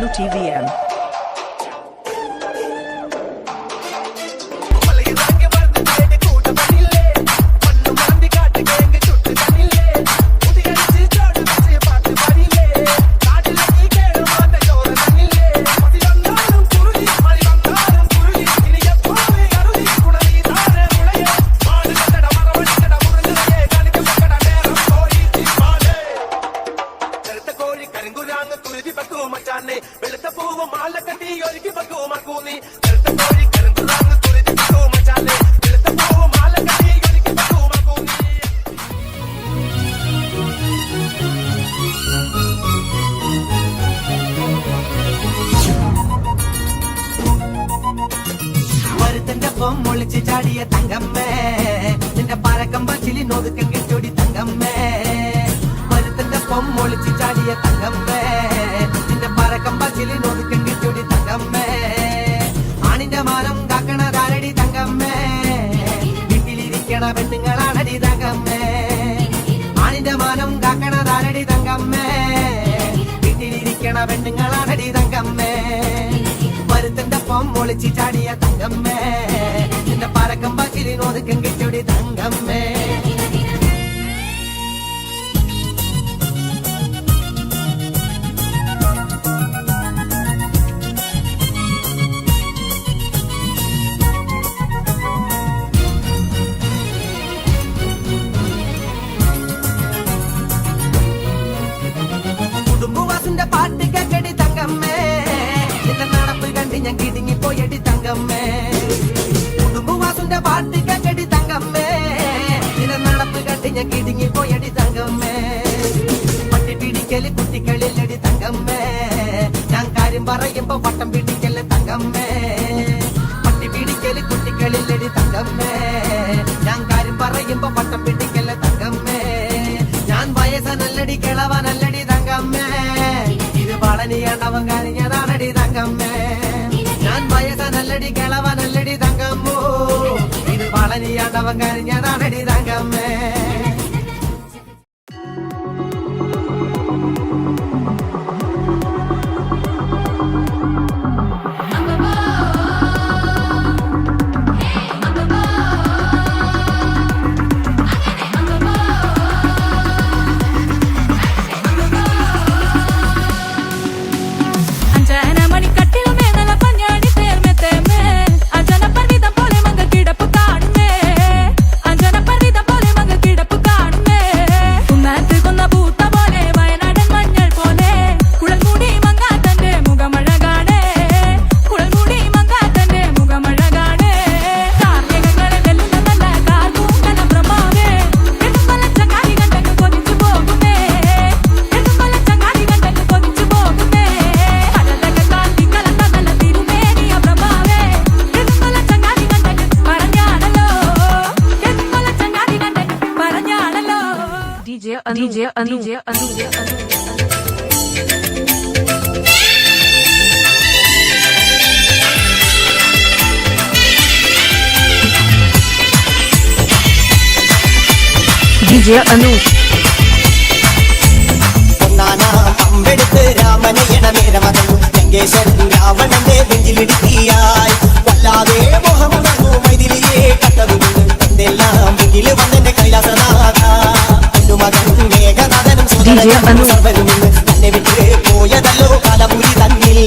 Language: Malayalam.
TVM. മുളിച്ച് ചാടിയ തങ്കമ്മേ നിന്റെ പരക്കം പച്ചിലി നോതുക്കം കിട്ടോടി തങ്കമ്മേ മരുത്തന്റെ പൊമ്മൊളിച്ച് ചാടിയ തങ്കമ്മേ നിന്റെ പരക്കം പച്ചിലി നോതുക്കം കിട്ടോടി തങ്കമ്മേ ആണിന്റെ മാനം കാക്കണതാരടി തങ്കമ്മേ വീട്ടിലിരിക്കണ പെണ്ണുങ്ങളാണടി തങ്കമ്മേ ആണിന്റെ മാനം കാക്കണതാരടി തങ്കമ്മേ വീട്ടിലിരിക്കണ പെണ്ണുങ്ങളാണടി തങ്കമ്മേ മരുത്തന്റെ പൊമ്മൊളിച്ച് ചാടിയ തങ്കമ്മേ നിന്റെ പരക്കം പച്ചിലി നോതുക്കം കിട്ടോടി തങ്കമ്മേ കുടുംബവാസിന്റെ പാട്ട് കേക്കടി തങ്കമ്മേ നിന്റെ നടപ്പ് കണ്ടി ഞാൻ കിടുങ്ങി പോയടി തങ്കമ്മേ കുടുംബവാസിന്റെ പാട്ട് കേക്കടി തങ്കമ്മേ നിന്റെ നടപ്പ് കണ്ടി ഞാൻ കിടുങ്ങി പോയടി തങ്കമ്മേ പട്ടി പിടിക്കല് കുട്ടികളില്ലടി തങ്കമ്മേ ഞാൻ കാര്യം പറയുമ്പോ വട്ടം പിടിക്കല് തങ്കമ്മേ പട്ടി പിടിക്കല് കുട്ടികളില്ലടി തങ്കമ്മേ ഞാൻ കാര്യം പറയുമ്പോ വട്ടം പിടിക്കല് തങ്കമ്മേ ഞാൻ വയസ്സനല്ലടി കിളവനല്ലടി തങ്കമ്മേ ഇത് വളനിയാണ്ടവൻ കഴിഞ്ഞതാണടി തങ്കമ്മേ ഞാൻ വയസ്സനല്ലടി കിളവനല്ലടി തങ്കമ്മോ ഇത് വളനിയാണ്ടവൻ കഴിഞ്ഞതാണടി തങ്കമ്മേ DJ Anu. DJ Anush. അമ്പെടുത്ത് രാമനയണ മേരമതം ലങ്കേശ്വരൻ രാവണന്റെ വെഞ്ചിലിടുക്കിയായി വല്ലാതെ മോഹമുണർന്നു മൈതിലിയെ കണ്ടതുകൊണ്ട് എന്തെല്ലാം മുന്നിൽ വന്നെന്റെ കൈലാസനാഥ മകൻ മേഘനാഥനും സർവരുമെന്ന് തന്നെ വിട്ട് പോയതല്ലോ കാലപുരി തന്നിൽ